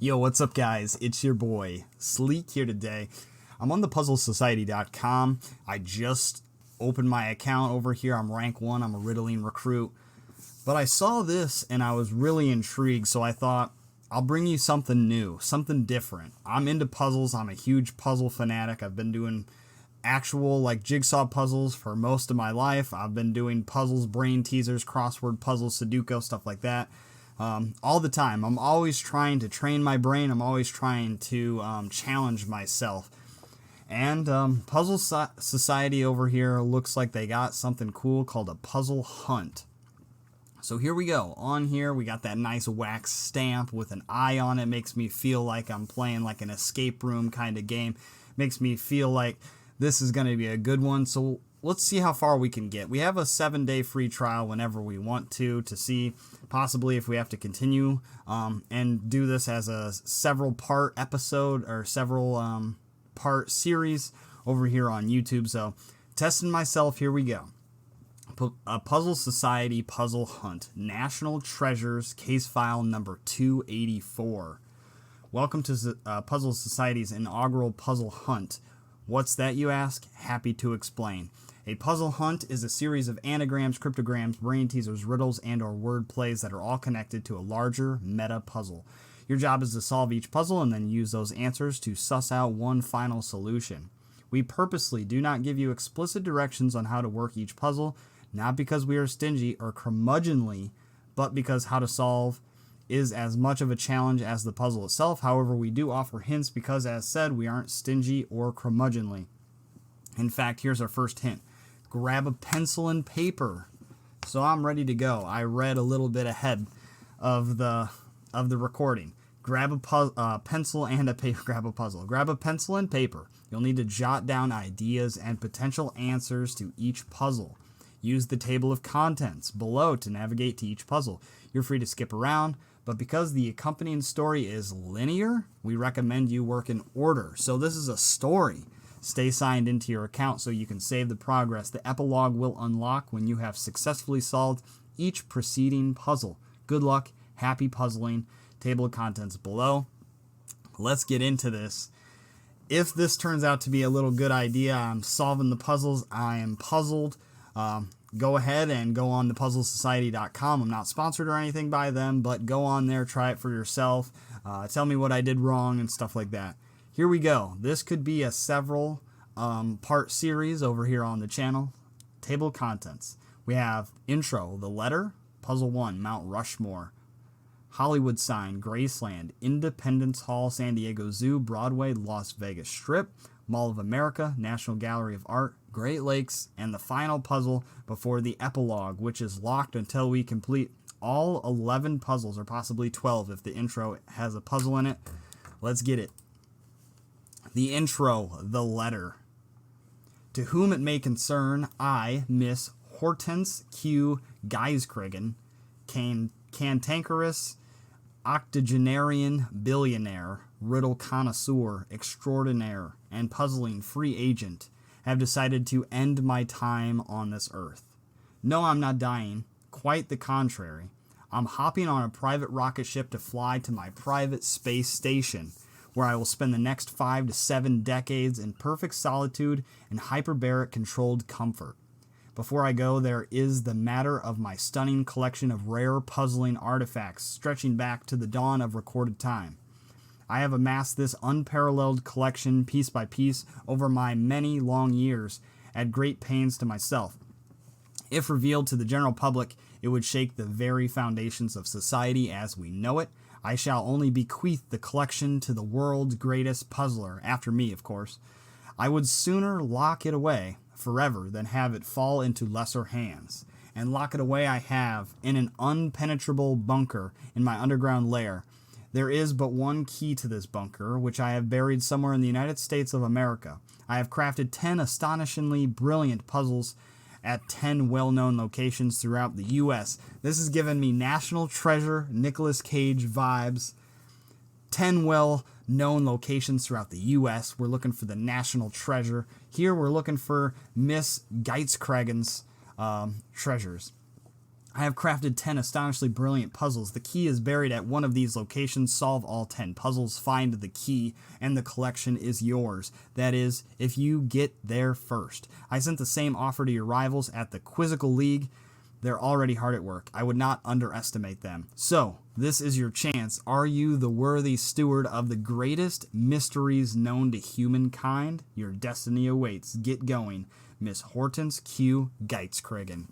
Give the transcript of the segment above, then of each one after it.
Yo, what's up, guys? It's your boy, Sleek, here today. I'm on the puzzlesociety.com. I just opened my account over here. I'm rank 1. I'm a Ritalin recruit. But I saw this and I was really intrigued, so I thought, I'll bring you something new, something different. I'm into puzzles. I'm a huge puzzle fanatic. I've been doing actual jigsaw puzzles for most of my life. I've been doing puzzles, brain teasers, crossword puzzles, Sudoku, stuff like that. All the time. I'm always trying to train my brain. I'm always trying to challenge myself. And Puzzle Society over here looks like they got something cool called a puzzle hunt. So here we go. On here we got that nice wax stamp with an eye on it. Makes me feel like I'm playing like an escape room kind of game. Makes me feel like this is going to be a good one. So let's see how far we can get. We have a 7-day free trial whenever we want to see possibly if we have to continue and do this as a several part episode or several part series over here on YouTube. So testing myself, here we go. A Puzzle Society Puzzle Hunt, National Treasures, case file number 284. Welcome to Puzzle Society's inaugural puzzle hunt. What's that, you ask? Happy to explain. A puzzle hunt is a series of anagrams, cryptograms, brain teasers, riddles, and or word plays that are all connected to a larger meta puzzle. Your job is to solve each puzzle and then use those answers to suss out one final solution. We purposely do not give you explicit directions on how to work each puzzle, not because we are stingy or curmudgeonly, but because how to solve is as much of a challenge as the puzzle itself. However, we do offer hints because, as said, we aren't stingy or curmudgeonly. In fact, here's our first hint. Grab a pencil and paper. So I'm ready to go. I read a little bit ahead of the recording. Grab a pencil and a paper. Grab a puzzle. Grab a pencil and paper. You'll need to jot down ideas and potential answers to each puzzle. Use the table of contents below to navigate to each puzzle. You're free to skip around, but because the accompanying story is linear, we recommend you work in order. So this is a story. Stay signed into your account so you can save the progress. The epilogue will unlock when you have successfully solved each preceding puzzle. Good luck, happy puzzling. Table of contents below. Let's get into this. If this turns out to be a little good idea, I'm solving the puzzles, I am puzzled. Go ahead and go on to puzzlesociety.com. I'm not sponsored or anything by them, but go on there, try it for yourself. Tell me what I did wrong and stuff like that. Here we go. This could be a several part series over here on the channel. Table of contents. We have intro, the letter, puzzle 1, Mount Rushmore, Hollywood sign, Graceland, Independence Hall, San Diego Zoo, Broadway, Las Vegas Strip, Mall of America, National Gallery of Art, Great Lakes, and the final puzzle before the epilogue, which is locked until we complete all 11 puzzles, or possibly 12 if the intro has a puzzle in it. Let's get it. The intro, the letter. To whom it may concern, I, Miss Hortense Q. Geiskrigen, cantankerous octogenarian billionaire, riddle connoisseur extraordinaire, and puzzling free agent, have decided to end my time on this earth. No, I'm not dying. Quite the contrary. I'm hopping on a private rocket ship to fly to my private space station, where I will spend the next 5 to 7 decades in perfect solitude and hyperbaric controlled comfort. Before I go, there is the matter of my stunning collection of rare puzzling artifacts stretching back to the dawn of recorded time. I have amassed this unparalleled collection piece by piece over my many long years at great pains to myself. If revealed to the general public, it would shake the very foundations of society as we know it. I shall only bequeath the collection to the world's greatest puzzler, after me, of course. I would sooner lock it away forever than have it fall into lesser hands. And lock it away I have in an unpenetrable bunker in my underground lair. There is but one key to this bunker, which I have buried somewhere in the United States of America. I have crafted 10 astonishingly brilliant puzzles at 10 well-known locations throughout the U.S. This has given me National Treasure, Nicolas Cage vibes. 10 well-known locations throughout the U.S. We're looking for the National Treasure. Here we're looking for Miss Geitzkragen's treasures. I have crafted 10 astonishingly brilliant puzzles. The key is buried at one of these locations. Solve all 10 puzzles, find the key, and the collection is yours. That is, if you get there first. I sent the same offer to your rivals at the Quizzical League. They're already hard at work. I would not underestimate them. So, this is your chance. Are you the worthy steward of the greatest mysteries known to humankind? Your destiny awaits. Get going. Miss Hortense Q. Geitzkriegen.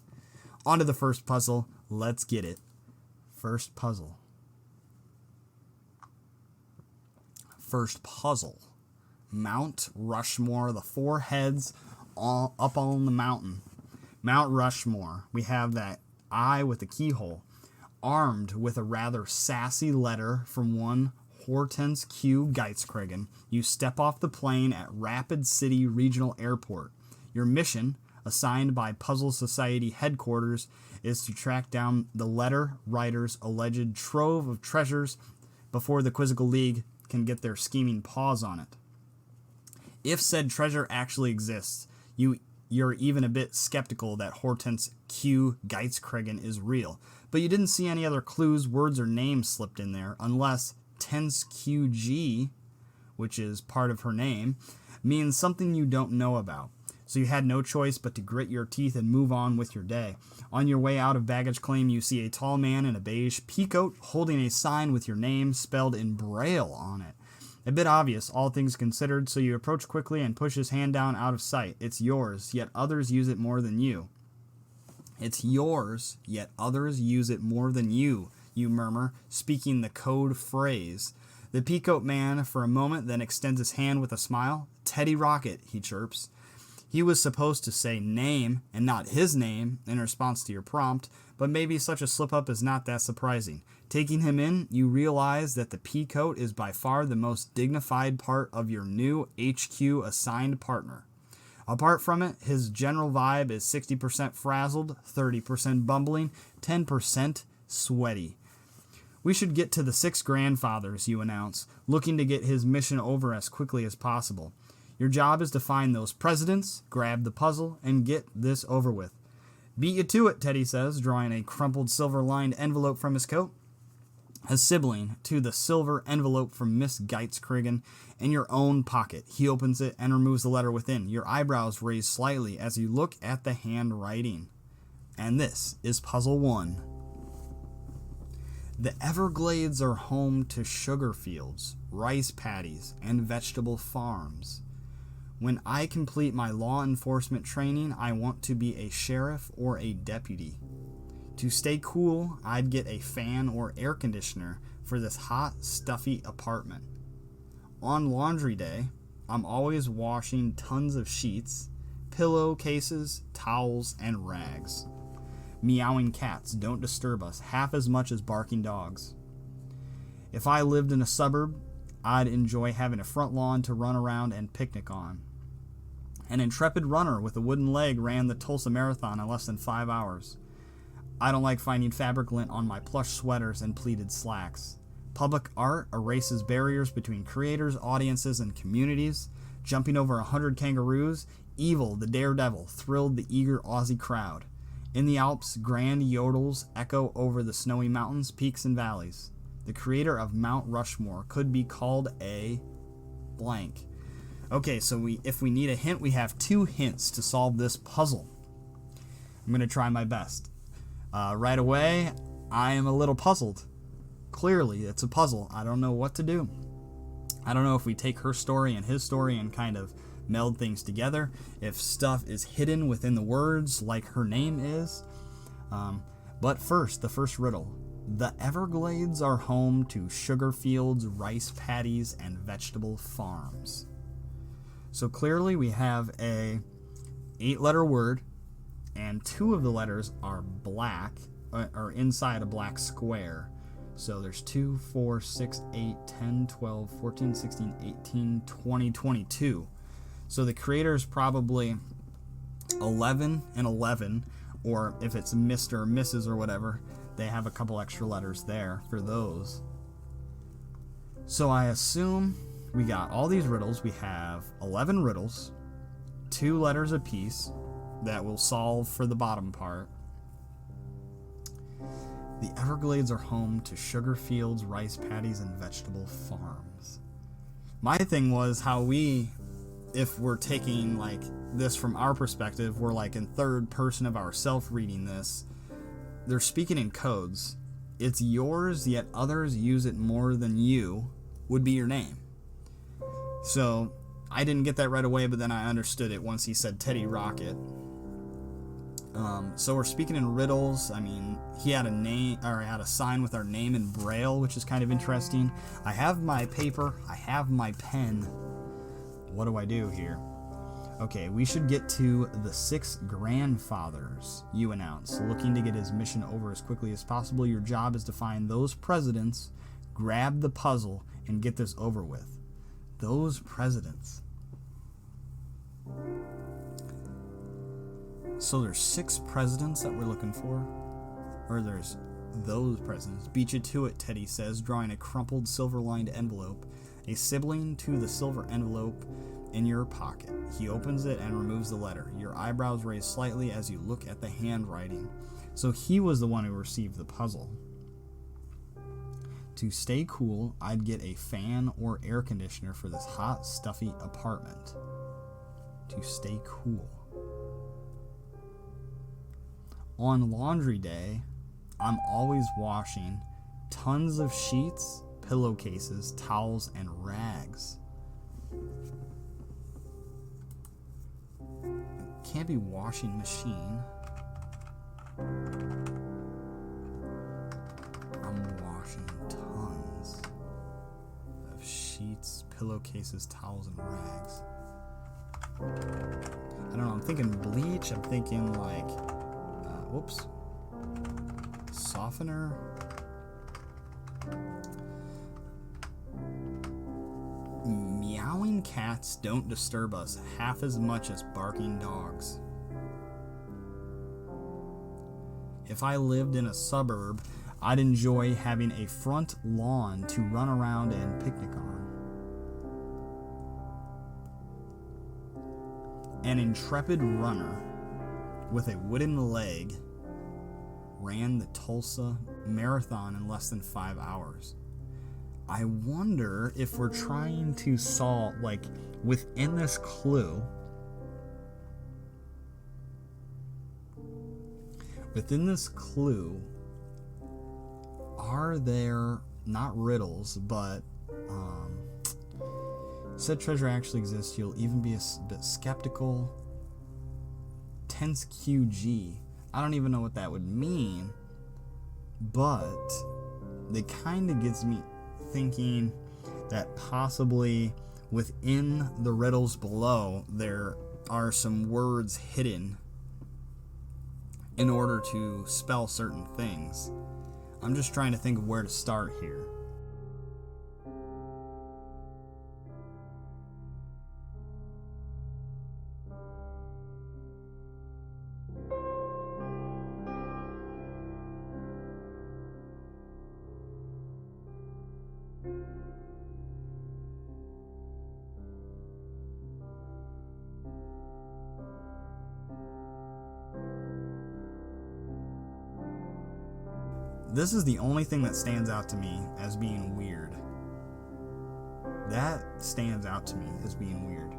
On to the first puzzle. Let's get it. First puzzle. First puzzle. Mount Rushmore. The 4 heads all up on the mountain. Mount Rushmore. We have that eye with a keyhole. Armed with a rather sassy letter from one Hortense Q. Geitzkriegen, you step off the plane at Rapid City Regional Airport. Your mission, assigned by Puzzle Society headquarters, is to track down the letter writer's alleged trove of treasures before the Quizzical League can get their scheming paws on it. If said treasure actually exists, you're even a bit skeptical that Hortense Q. Geitzkriegen is real, but you didn't see any other clues, words, or names slipped in there, unless Tense QG, which is part of her name, means something you don't know about. So you had no choice but to grit your teeth and move on with your day. On your way out of baggage claim, you see a tall man in a beige peacoat holding a sign with your name spelled in Braille on it. A bit obvious, all things considered, so you approach quickly and push his hand down out of sight. It's yours, yet others use it more than you. It's yours, yet others use it more than you murmur, speaking the code phrase. The peacoat man for a moment then extends his hand with a smile. Teddy Rocket, he chirps. He was supposed to say name and not his name in response to your prompt, but maybe such a slip-up is not that surprising. Taking him in, you realize that the peacoat is by far the most dignified part of your new HQ assigned partner. Apart from it, his general vibe is 60% frazzled, 30% bumbling, 10% sweaty. We should get to the 6 grandfathers, you announce, looking to get his mission over as quickly as possible. Your job is to find those presidents, grab the puzzle, and get this over with. Beat you to it, Teddy says, drawing a crumpled silver-lined envelope from his coat. A sibling to the silver envelope from Miss Geitzkriegen in your own pocket. He opens it and removes the letter within. Your eyebrows raise slightly as you look at the handwriting. And this is Puzzle 1. The Everglades are home to sugar fields, rice paddies, and vegetable farms. When I complete my law enforcement training, I want to be a sheriff or a deputy. To stay cool, I'd get a fan or air conditioner for this hot, stuffy apartment. On laundry day, I'm always washing tons of sheets, pillowcases, towels, and rags. Meowing cats don't disturb us half as much as barking dogs. If I lived in a suburb, I'd enjoy having a front lawn to run around and picnic on. An intrepid runner with a wooden leg ran the Tulsa Marathon in less than 5 hours. I don't like finding fabric lint on my plush sweaters and pleated slacks. Public art erases barriers between creators, audiences, and communities. Jumping over 100 kangaroos, Evil the Daredevil thrilled the eager Aussie crowd. In the Alps, grand yodels echo over the snowy mountains, peaks, and valleys. The creator of Mount Rushmore could be called a blank. Okay, so if we need a hint, we have 2 hints to solve this puzzle. I'm going to try my best. Right away, I am a little puzzled. Clearly, it's a puzzle. I don't know what to do. I don't know if we take her story and his story and kind of meld things together, if stuff is hidden within the words like her name is. But first, the first riddle. The Everglades are home to sugar fields, rice paddies, and vegetable farms. So clearly we have a 8-letter word, and 2 of the letters are black, or inside a black square. So there's 2, 4, 6, 8, 10, 12, 14, 16, 18, 20, 22. So the creator is probably 11 and 11, or if it's Mr. or Mrs. or whatever, they have a couple extra letters there for those. So I assume we got all these riddles. We have 11 riddles, 2 letters apiece that will solve for the bottom part. The Everglades are home to sugar fields, rice paddies, and vegetable farms. My thing was how we, if we're taking like this from our perspective, we're like in third person of ourself reading this. They're speaking in codes. It's yours, yet others use it more than you would be your name. So I didn't get that right away, but then I understood it once he said Teddy Rocket. So we're speaking in riddles. I mean, he had a name, or had a sign with our name in Braille, which is kind of interesting. I have my paper. I have my pen. What do I do here? Okay, we should get to the 6 grandfathers, you announce, looking to get his mission over as quickly as possible. Your job is to find those presidents, grab the puzzle, and get this over with. Those presidents. So there's 6 presidents that we're looking for? Or there's those presidents. Beat you to it, Teddy says, drawing a crumpled silver-lined envelope, a sibling to the silver envelope in your pocket. He opens it and removes the letter. Your eyebrows raise slightly as you look at the handwriting. So he was the one who received the puzzle. To stay cool, I'd get a fan or air conditioner for this hot, stuffy apartment. To stay cool. On laundry day, I'm always washing tons of sheets, pillowcases, towels, and rags. Can't be washing machine. I'm washing tons of sheets, pillowcases, towels, and rags. I don't know, I'm thinking bleach, I'm thinking like, softener. Meowing cats don't disturb us half as much as barking dogs. If I lived in a suburb, I'd enjoy having a front lawn to run around and picnic on. An intrepid runner with a wooden leg ran the Tulsa Marathon in less than 5 hours. I wonder if we're trying to solve, like, within this clue, are there, not riddles, but said treasure actually exists, you'll even be a bit skeptical. Tense QG. I don't even know what that would mean, but it kind of gets me thinking that possibly within the riddles below there are some words hidden in order to spell certain things. I'm just trying to think of where to start here. This is the only thing that stands out to me as being weird. That stands out to me as being weird.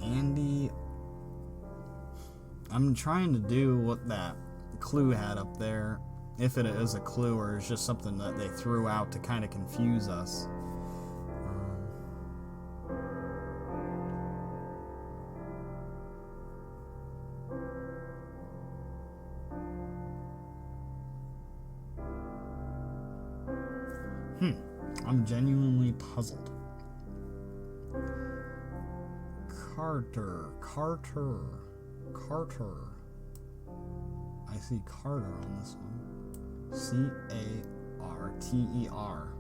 Andy. I'm trying to do what that clue had up there, if it is a clue or it's just something that they threw out to kind of confuse us. I'm genuinely puzzled. Carter. I see Carter on this one. C-A-R-T-E-R.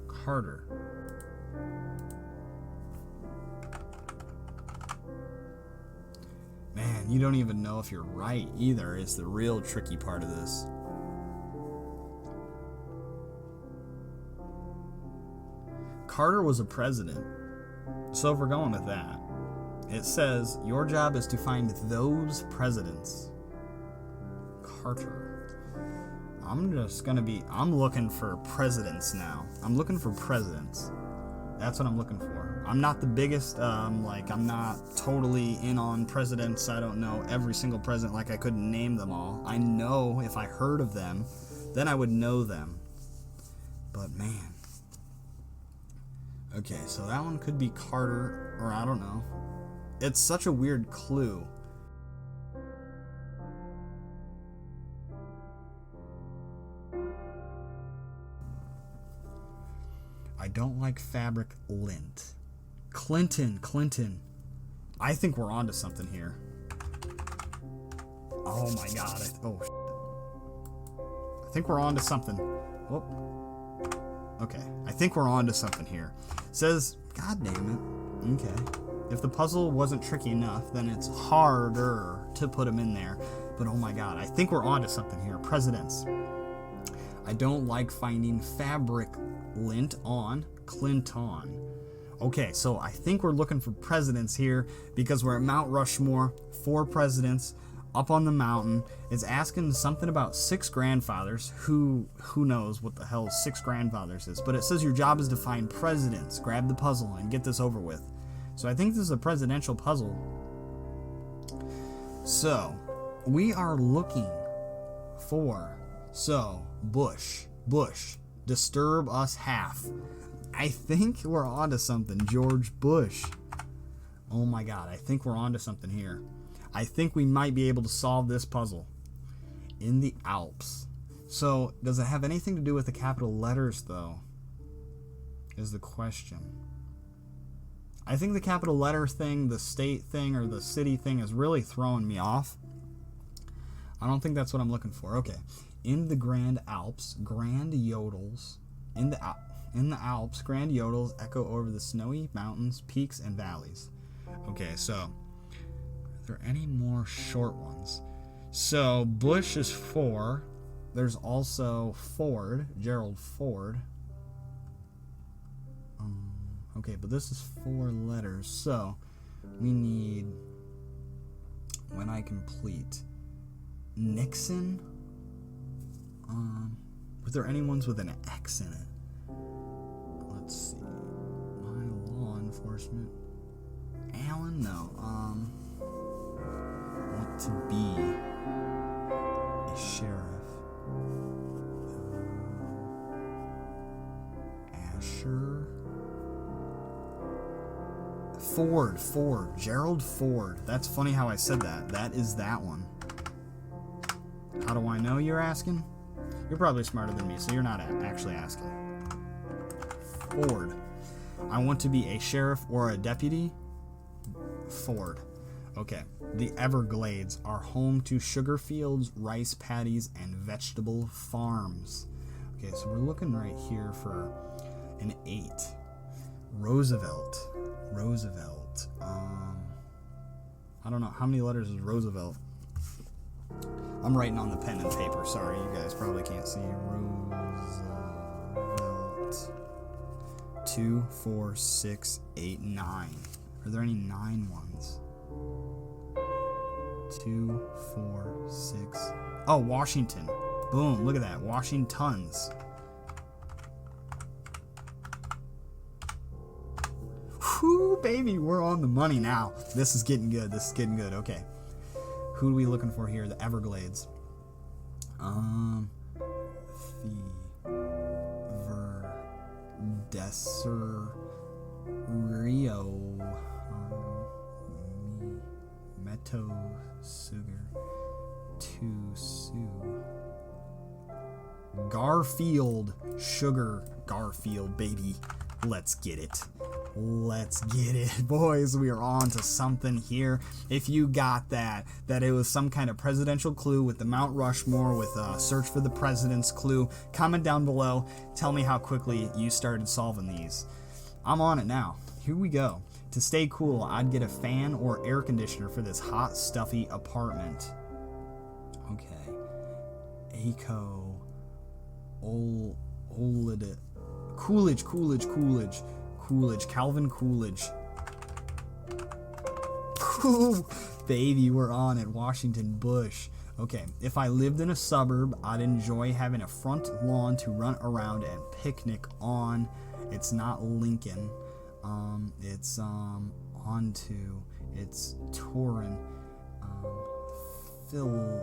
Carter. man, you don't even know if you're right either, is the real tricky part of this. Carter was a president. So if we're going with that, it says your job is to find those presidents. Carter. I'm looking for presidents now. I'm looking for presidents. That's what I'm looking for. I'm not the biggest, I'm not totally in on presidents. I don't know every single president, like I couldn't name them all. I know if I heard of them, then I would know them. But man. Okay, so that one could be Carter, or I don't know. It's such a weird clue. I don't like fabric lint. Clinton. I think we're onto something here. Oh my god. I think we're onto something. Whoop. Okay. I think we're onto something here. It says, god damn it. Okay. If the puzzle wasn't tricky enough, then it's harder to put them in there. But oh my god. I think we're onto something here. Presidents. I don't like finding fabric lint on Clinton. Okay, so I think we're looking for presidents here because we're at Mount Rushmore. 4 presidents up on the mountain. It's asking something about 6 grandfathers. Who knows what the hell 6 grandfathers is? But it says your job is to find presidents. Grab the puzzle and get this over with. So I think this is a presidential puzzle. So we are looking for Bush. Disturb us half. I think we're onto something. George Bush. Oh my god, I think we're onto something here. I think we might be able to solve this puzzle. In the Alps. So, does it have anything to do with the capital letters, though? Is the question. I think the capital letter thing, the state thing, or the city thing is really throwing me off. I don't think that's what I'm looking for. Okay. In the Grand Alps, grand yodels. In the Alps, grand yodels echo over the snowy mountains, peaks, and valleys. Okay, so are there any more short ones? So Bush is 4. There's also Ford, Gerald Ford. Okay, but this is 4 letters. So we need, when I complete, Nixon. Was there any ones with an X in it? Let's see. My law enforcement. Allen? No. Want to be a sheriff. Asher. Ford. Gerald Ford. That's funny how I said that. That is that one. How do I know, you're asking? You're probably smarter than me, so you're not actually asking. Ford. I want to be a sheriff or a deputy. Ford. Okay. The Everglades are home to sugar fields, rice paddies, and vegetable farms. Okay, so we're looking right here for an 8. Roosevelt. I don't know. How many letters is Roosevelt? I'm writing on the pen and paper. Sorry, you guys probably can't see. Roosevelt. 2, 4, 6, 8, 9. Are there any 9 ones? 2, 4, 6. Oh, Washington. Boom, look at that. Washingtons. Whoo, baby, we're on the money now. This is getting good. Okay. Who are we looking for here? The Everglades. Desert Rio. Meto Sugar. To Sue. Garfield. Sugar. Garfield, baby. Let's get it. Boys, we are on to something here. If you got that it was some kind of presidential clue with the Mount Rushmore, with a search for the president's clue, comment down below. Tell me how quickly you started solving these. I'm on it now. Here we go. To stay cool, I'd get a fan or air conditioner for this hot, stuffy apartment. Okay. Aco. Olid. Coolidge. Calvin Coolidge. Ooh, baby, we're on it. Washington Bush. Okay, if I lived in a suburb, I'd enjoy having a front lawn to run around and picnic on. It's not Lincoln. It's onto. It's Torin. Philive.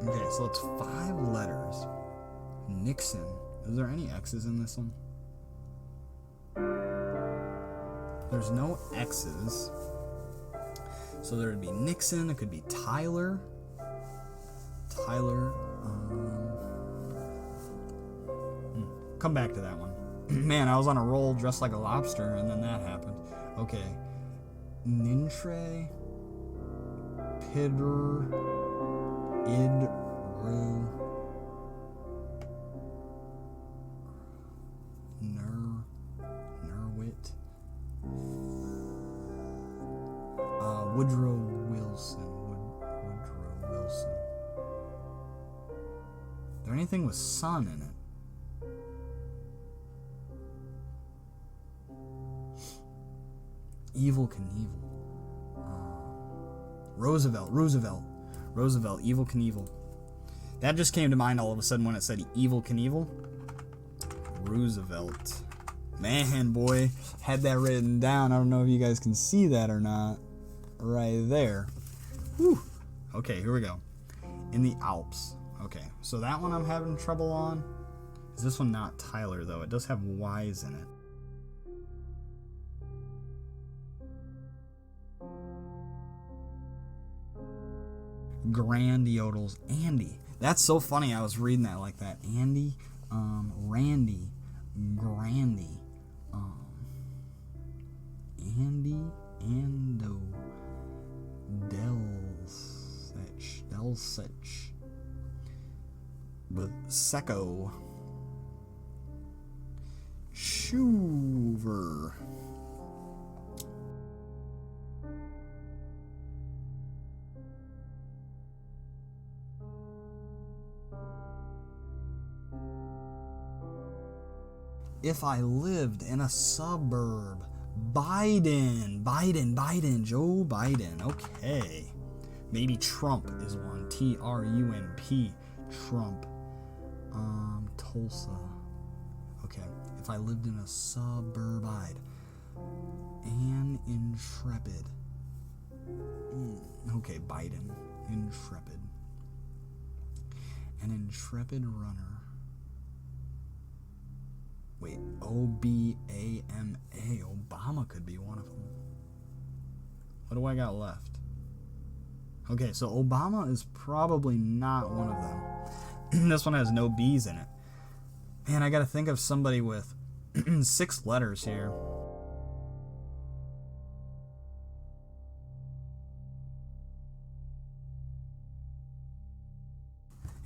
Okay, so it's 5 letters. Nixon. Is there any X's in this one? There's no X's. So there would be Nixon. It could be Tyler. Come back to that one. Man, I was on a roll dressed like a lobster, and then that happened. Okay. Nintre. Pidder. Idru. Nerwit. Woodrow Wilson. Woodrow Wilson. Is there anything with sun in it? Evel Knievel. Roosevelt, Evel Knievel. That just came to mind all of a sudden when it said Evel Knievel. Roosevelt. Man, boy, had that written down. I don't know if you guys can see that or not. Right there. Whew. Okay, here we go. In the Alps. Okay, so that one I'm having trouble on. Is this one not Tyler, though? It does have Y's in it. Grand Yodels. Andy. That's so funny. I was reading that like that. Andy, Randy, Grandy, Andy, Ando, Delsech, Secco, Schuver. If I lived in a suburb. Biden, Joe Biden. Okay. Maybe Trump is one. Trump. Trump. Tulsa. Okay. If I lived in a suburb, An Intrepid. Okay, Biden. Intrepid. An intrepid runner. Wait, Obama. Obama could be one of them. What do I got left? Okay, so Obama is probably not one of them. This one has no B's in it. Man, I gotta think of somebody with 6 letters here.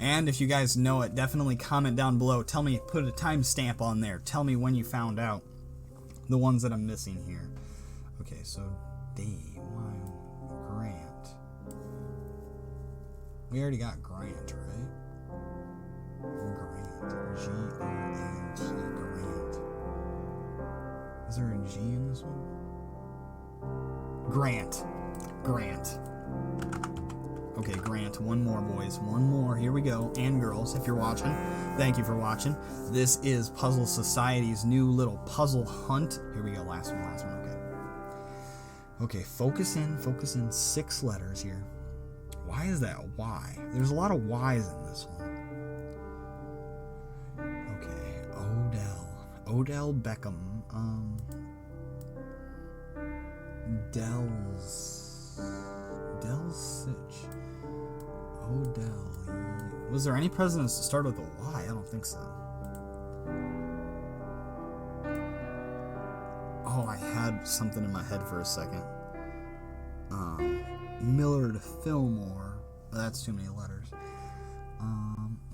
And if you guys know it, definitely comment down below. Tell me, put a timestamp on there. Tell me when you found out the ones that I'm missing here. Okay, so Grant. We already got Grant, right? Grant. G-R-A-N-T. Grant. Is there a G in this one? Grant. Okay, Grant, one more, boys. One more. Here we go. And girls, if you're watching, thank you for watching. This is Puzzle Society's new little puzzle hunt. Here we go. Last one. Okay. Okay, focus in. 6 letters here. Why is that Y? There's a lot of Y's in this one. Okay, Odell Beckham. Delsich. Odell. Was there any presidents to start with a Y? I don't think so. Oh, I had something in my head for a second. Millard Fillmore. That's too many letters.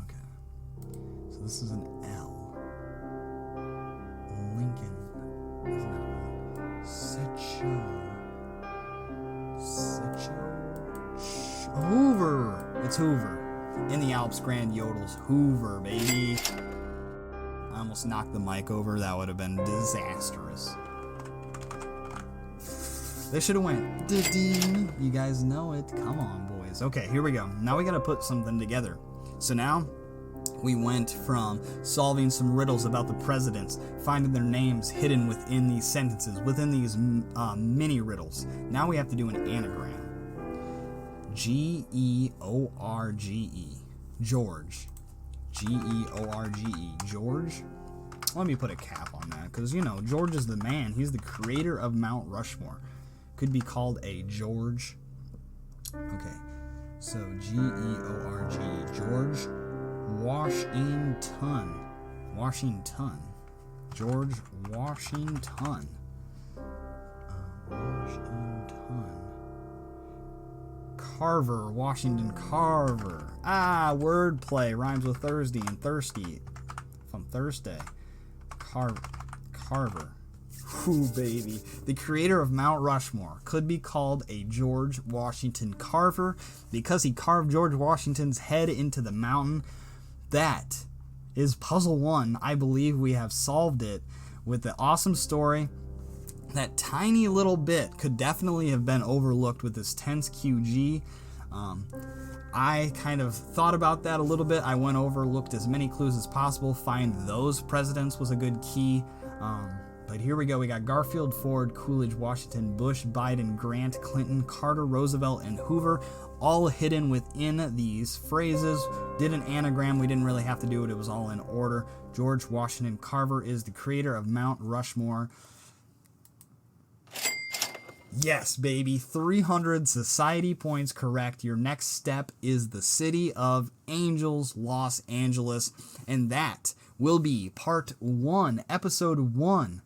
Okay. So this is an L. Lincoln. That's not one. Hoover. It's Hoover. In the Alps Grand Yodels. Hoover, baby. I almost knocked the mic over. That would have been disastrous. They should have went, ding. You guys know it. Come on, boys. Okay, here we go. Now we got to put something together. So now we went from solving some riddles about the presidents, finding their names hidden within these sentences, within these mini riddles. Now we have to do an anagram. George. George. George. George. Let me put a cap on that, because, you know, George is the man. He's the creator of Mount Rushmore. Could be called a George. Okay, so George. George Washington. Washington. George Washington. Washington. Carver. Washington Carver. Wordplay. Rhymes with Thursday and thirsty. From Thursday. Carver. Ooh, baby. The creator of Mount Rushmore could be called a George Washington Carver because he carved George Washington's head into the mountain. That is puzzle 1. I believe we have solved it with the awesome story. That tiny little bit could definitely have been overlooked with this tense QG. I kind of thought about that a little bit. I went over, looked as many clues as possible. Find those presidents was a good key. But here we go. We got Garfield, Ford, Coolidge, Washington, Bush, Biden, Grant, Clinton, Carter, Roosevelt, and Hoover, all hidden within these phrases. Did an anagram. We didn't really have to do it. It was all in order. George Washington Carver is the creator of Mount Rushmore. Yes, baby. 300 society points correct. Your next step is the City of Angels, Los Angeles. And that will be part 1, episode 1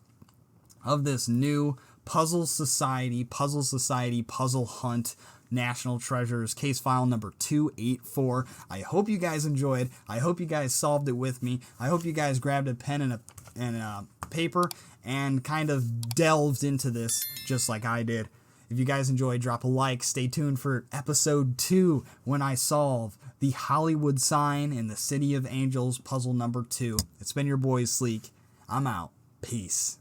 of this new Puzzle Society Puzzle Hunt National Treasures case file number 284. I hope you guys enjoyed. I hope you guys solved it with me. I hope you guys grabbed a pen and a paper and kind of delved into this just like I did. If you guys enjoyed, drop a like. Stay tuned for episode 2 when I solve the Hollywood sign in the City of Angels puzzle number 2. It's been your boy Sleek. I'm out. Peace.